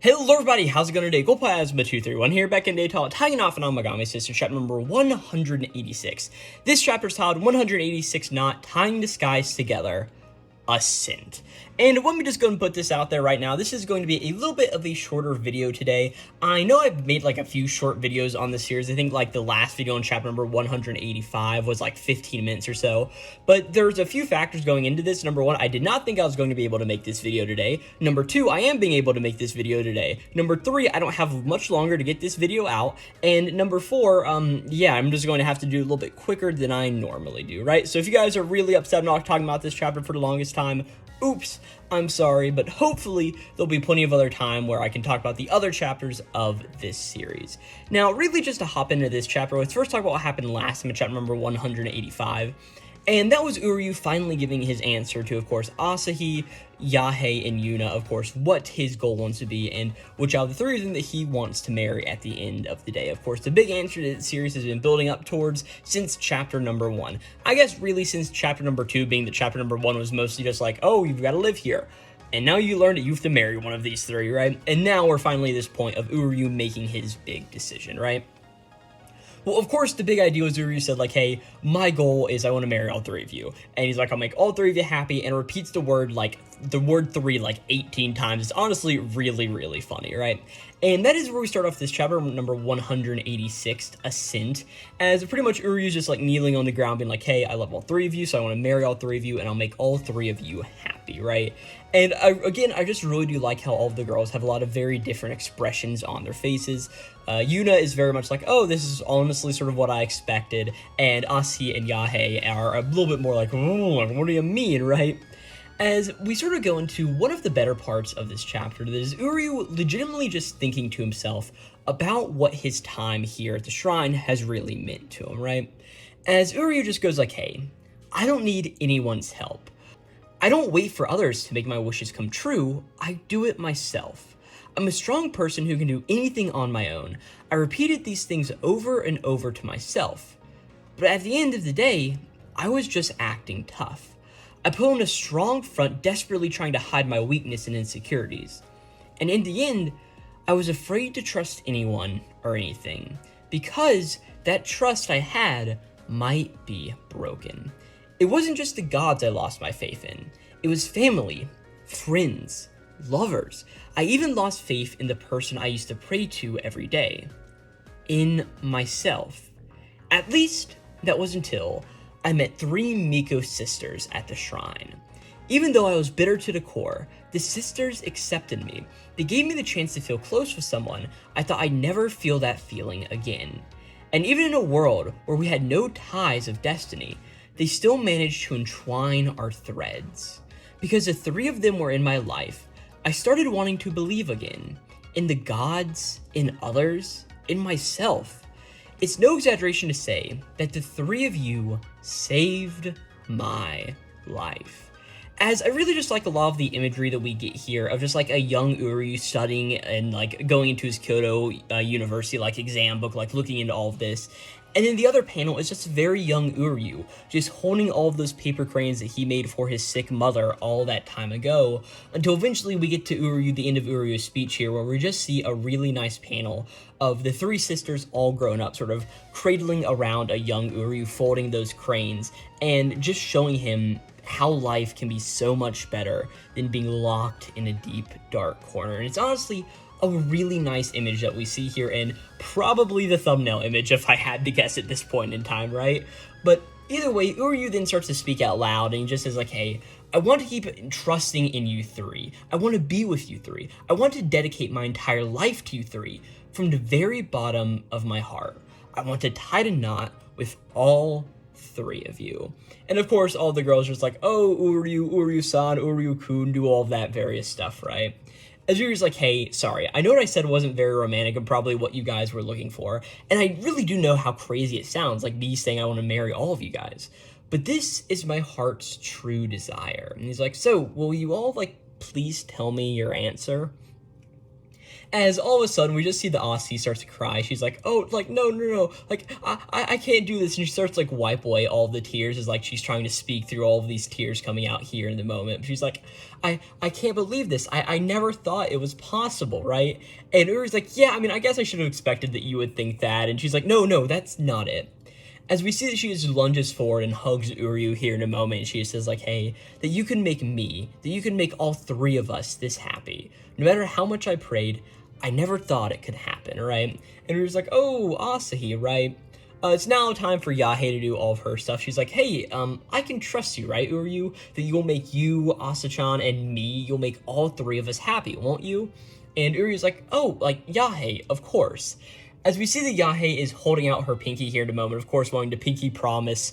Hello everybody, how's it going today? Glowplasma231 here, back in day tagging off an Amagami Sister chapter number 186. This chapter's titled 186 Not Tying the Skies Together, Ascent. And let me just go and put this out there right now. This is going to be a little bit of a shorter video today. I know I've made like a few short videos on this series. I think like the last video in chapter number 185 was like 15 minutes or so. But there's a few factors going into this. Number one, I did not think I was going to be able to make this video today. Number two, I am being able to make this video today. Number three, I don't have much longer to get this video out. And number four, yeah, I'm just going to have to do a little bit quicker than I normally do, right? So if you guys are really upset I'm not talking about this chapter for the longest time, oops, I'm sorry, but hopefully there'll be plenty of other time where I can talk about the other chapters of this series. Now, really just to hop into this chapter, let's first talk about what happened last time in chapter number 185. And that was Uryu finally giving his answer to, of course, Asahi, Yahe, and Yuna, of course, what his goal wants to be, and which out of the three of them that he wants to marry at the end of the day. Of course, the big answer that the series has been building up towards since chapter number 1. I guess really since chapter number 2, being that chapter number 1 was mostly just like, oh, you've got to live here. And now you learn that you have to marry one of these three, right? And now we're finally at this point of Uryu making his big decision, right? Well, of course, the big idea was Uryu said, like, hey, my goal is I want to marry all three of you. And he's like, I'll make all three of you happy, and repeats the word three, like, 18 times. It's honestly really, really funny, right? And that is where we start off this chapter, number 186, Ascent, as pretty much Uryu's just, like, kneeling on the ground, being like, hey, I love all three of you, so I want to marry all three of you, and I'll make all three of you happy, right? And I just really do like how all of the girls have a lot of very different expressions on their faces. Yuna is very much like, oh, this is honestly sort of what I expected, and Asi and Yahe are a little bit more like, oh, what do you mean, right? As we sort of go into one of the better parts of this chapter, that is Uryu legitimately just thinking to himself about what his time here at the shrine has really meant to him, right? As Uryu just goes like, hey, I don't need anyone's help. I don't wait for others to make my wishes come true, I do it myself. I'm a strong person who can do anything on my own. I repeated these things over and over to myself. But at the end of the day, I was just acting tough. I put on a strong front, desperately trying to hide my weakness and insecurities. And in the end, I was afraid to trust anyone or anything, because that trust I had might be broken. It wasn't just the gods I lost my faith in. It was family, friends, lovers. I even lost faith in the person I used to pray to every day. In myself. At least, that was until I met 3 Miko sisters at the shrine. Even though I was bitter to the core, the sisters accepted me. They gave me the chance to feel close with someone I thought I'd never feel that feeling again. And even in a world where we had no ties of destiny, they still managed to entwine our threads. Because the 3 of them were in my life, I started wanting to believe again. In the gods, in others, in myself. It's no exaggeration to say that the 3 of you saved my life. As I really just like a lot of the imagery that we get here of just like a young Uryu studying and like going into his Kyoto University like exam book, like looking into all of this. And then the other panel is just very young Uryu, just holding all of those paper cranes that he made for his sick mother all that time ago, until eventually we get to Uryu, the end of Uryu's speech here, where we just see a really nice panel of the 3 sisters all grown up, sort of cradling around a young Uryu, folding those cranes, and just showing him how life can be so much better than being locked in a deep, dark corner. And it's honestly a really nice image that we see here, and probably the thumbnail image if I had to guess at this point in time, right? But either way, Uryu then starts to speak out loud, and he just says like, hey, I want to keep trusting in you 3. I want to be with you 3. I want to dedicate my entire life to you 3 from the very bottom of my heart. I want to tie a knot with all 3 of you. And of course, all the girls are just like, oh, Uryu-san, Uryu-kun, do all of that various stuff, right? As Uryu's like, hey, sorry, I know what I said wasn't very romantic and probably what you guys were looking for, and I really do know how crazy it sounds, like me saying I want to marry all of you guys, but this is my heart's true desire. And he's like, so, will you all, like, please tell me your answer? As all of a sudden, we just see the Aussie starts to cry. She's like, oh, like, no, like, I can't do this. And she starts, like, wipe away all the tears as, like, she's trying to speak through all of these tears coming out here in the moment. She's like, I can't believe this. I never thought it was possible, right? And Uryu's like, yeah, I mean, I guess I should have expected that you would think that. And she's like, no, that's not it. As we see that she just lunges forward and hugs Uryu here in a moment, she just says, like, hey, that you can make me, that you can make all three of us this happy. No matter how much I prayed, I never thought it could happen, right? And Uryu's like, oh, Asahi, right? It's now time for Yahei to do all of her stuff. She's like, hey, I can trust you, right, Uryu? That you'll make you, Asa-chan, and me, you'll make all three of us happy, won't you? And Uryu's like, oh, like, Yahei, of course. As we see that Yahei is holding out her pinky here in a moment, of course, wanting to pinky promise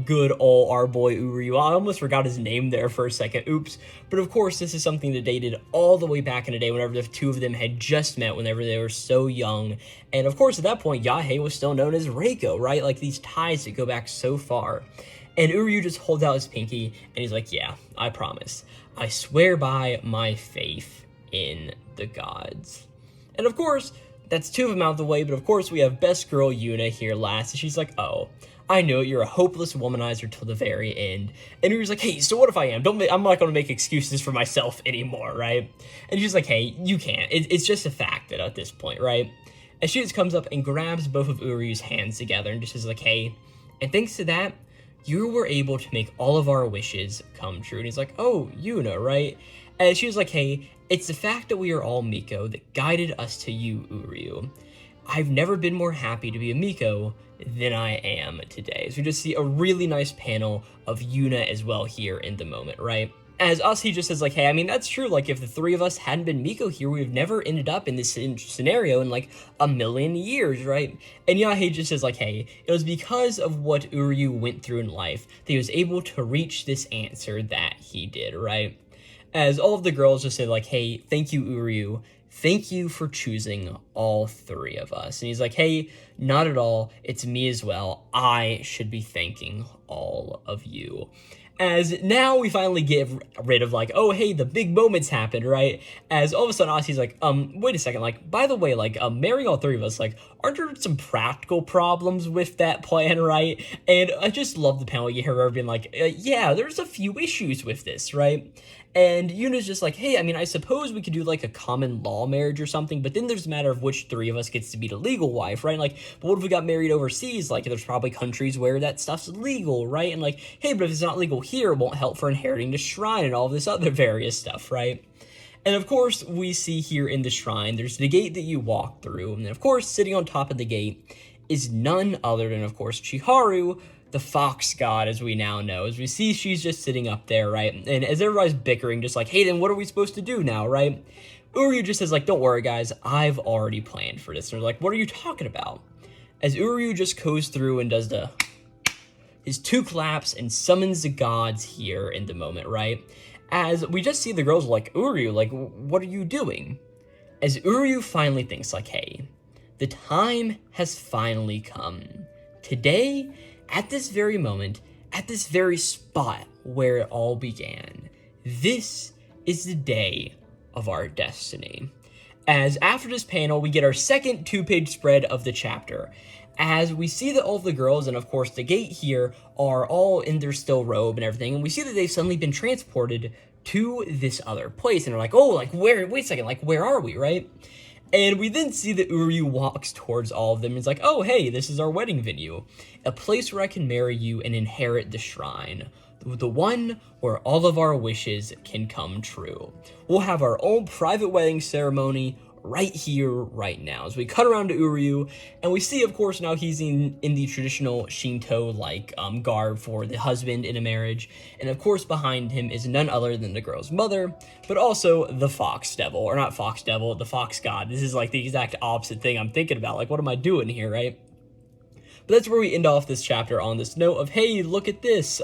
good old our boy Uryu. I almost forgot his name there for a second, oops. But of course, this is something that they did all the way back in the day whenever the two of them had just met, whenever they were so young. And of course, at that point, Yahei was still known as Reiko, right? Like these ties that go back so far. And Uryu just holds out his pinky, and he's like, yeah, I promise. I swear by my faith in the gods. And of course, that's two of them out of the way, but of course we have best girl Yuna here last, and she's like, oh, I know you're a hopeless womanizer till the very end. And Uryu's like, hey, so what if I am? I'm not going to make excuses for myself anymore, right? And she's like, hey, you can't. It's just a fact that at this point, right? And she just comes up and grabs both of Uryu's hands together and just is like, hey, and thanks to that, you were able to make all of our wishes come true. And he's like, oh, Yuna, right? And she was like, hey, it's the fact that we are all Miko that guided us to you, Uryu. I've never been more happy to be a Miko than I am today. So we just see a really nice panel of Yuna as well here in the moment, right? As us, he just says, like, hey, I mean, that's true. Like, if the three of us hadn't been Miko here, we would have never ended up in this scenario in, like, a million years, right? And Yahei just says, like, hey, it was because of what Uryu went through in life that he was able to reach this answer that he did, right? As all of the girls just say, like, hey, thank you, Uryu. Thank you for choosing all three of us. And he's like, hey, not at all. It's me as well. I should be thanking all of you. As now we finally get rid of, like, oh, hey, the big moments happened, right? As all of a sudden, Asi's like, wait a second, like, by the way, like, marrying all three of us, like, aren't there some practical problems with that plan, right? And I just love the panel you hear her being like, yeah, there's a few issues with this, right? And Yuna's just like, hey, I mean, I suppose we could do, like, a common law marriage or something, but then there's a matter of which three of us gets to be the legal wife, right? Like, but what if we got married overseas? Like, there's probably countries where that stuff's legal, right? And, like, hey, but if it's not legal here, it won't help for inheriting the shrine and all this other various stuff, right? And, of course, we see here in the shrine, there's the gate that you walk through, and, of course, sitting on top of the gate is none other than, of course, Chiharu, the fox god, as we now know. As we see, she's just sitting up there, right? And as everybody's bickering, just like, hey, then what are we supposed to do now, right? Uryu just says, like, don't worry, guys, I've already planned for this. And they're like, what are you talking about? As Uryu just goes through and does his two claps and summons the gods here in the moment, right? As we just see the girls like, Uryu, like, what are you doing? As Uryu finally thinks, like, hey, the time has finally come. Today, at this very moment, at this very spot where it all began, this is the day of our destiny. As after this panel, we get our second two-page spread of the chapter, as we see that all of the girls, and of course the gate here, are all in their still robe and everything, and we see that they've suddenly been transported to this other place, and they're like, oh, like, where, wait a second, like, where are we, right? And we then see that Uryu walks towards all of them and is like, oh, hey, this is our wedding venue. A place where I can marry you and inherit the shrine. The one where all of our wishes can come true. We'll have our own private wedding ceremony right here, right now. As we cut around to Uryu, and we see, of course, now he's in the traditional Shinto-like garb for the husband in a marriage. And, of course, behind him is none other than the girl's mother, but also the fox devil. Or not fox devil, the fox god. This is, like, the exact opposite thing I'm thinking about. Like, what am I doing here, right? But that's where we end off this chapter on this note of, hey, look at this.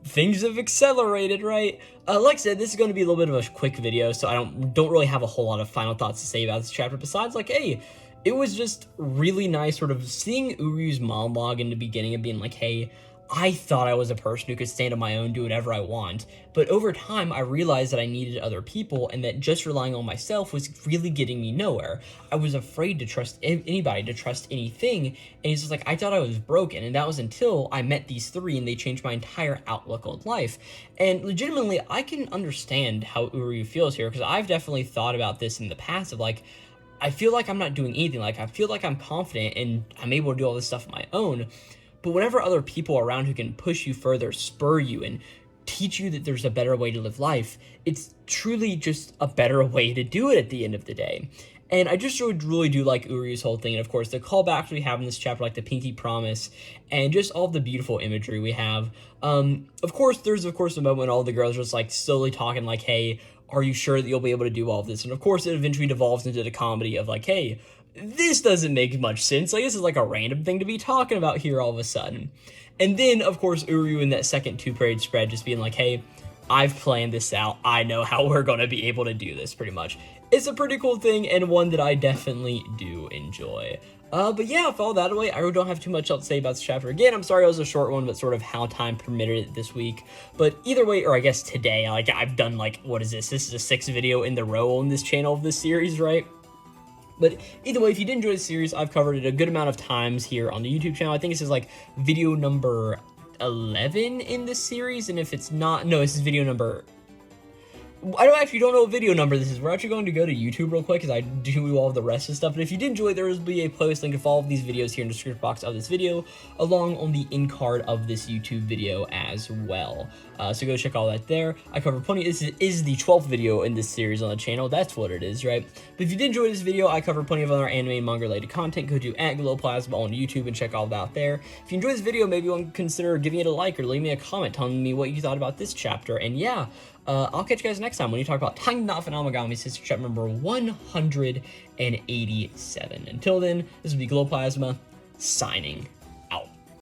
Things have accelerated, right? Like I said, this is going to be a little bit of a quick video, so I don't really have a whole lot of final thoughts to say about this chapter, besides, like, hey, it was just really nice sort of seeing Uryu's monologue in the beginning and being like, hey, I thought I was a person who could stand on my own, do whatever I want, but over time I realized that I needed other people and that just relying on myself was really getting me nowhere. I was afraid to trust anybody, to trust anything, and it's just like I thought I was broken, and that was until I met these three and they changed my entire outlook on life. And legitimately, I can understand how Uryu feels here, because I've definitely thought about this in the past of like, I feel like I'm not doing anything, like I feel like I'm confident and I'm able to do all this stuff on my own. But whenever other people are around who can push you further, spur you, and teach you that there's a better way to live life, it's truly just a better way to do it at the end of the day. And I just really do like Uryu's whole thing, and of course the callbacks we have in this chapter, like the Pinky Promise, and just all the beautiful imagery we have. Of course, there's a moment when all the girls are just like slowly talking like, hey, are you sure that you'll be able to do all of this? And of course it eventually devolves into the comedy of like, hey, this doesn't make much sense. Like, this is like a random thing to be talking about here all of a sudden. And then, of course, Uryu in that second two-parade spread just being like, hey, I've planned this out. I know how we're going to be able to do this, pretty much. It's a pretty cool thing, and one that I definitely do enjoy. But yeah, with all that away, I really don't have too much else to say about this chapter. Again, I'm sorry it was a short one, but sort of how time permitted it this week. But either way, or I guess today, like, I've done, like, what is this? This is a 6th video in the row on this channel of this series, right? But either way, if you did enjoy the series, I've covered it a good amount of times here on the YouTube channel. I think this is like video number 11 in this series, and if it's not, no, this is video number, I don't know what video number this is. We're actually going to go to YouTube real quick because I do all the rest of stuff. But if you did enjoy, there will be a playlist link of all of these videos here in the description box of this video, along on the end card of this YouTube video as well. So go check all that there. I cover plenty. This is the 12th video in this series on the channel. That's what it is, right? But if you did enjoy this video, I cover plenty of other anime and manga related content. Go to @Glowplasma on YouTube and check all that out there. If you enjoyed this video, maybe you want to consider giving it a like or leave me a comment telling me what you thought about this chapter. And yeah, I'll catch you guys next time when you talk about Tying Off an Amagami Sister chapter number 187. Until then, this will be Glowplasma signing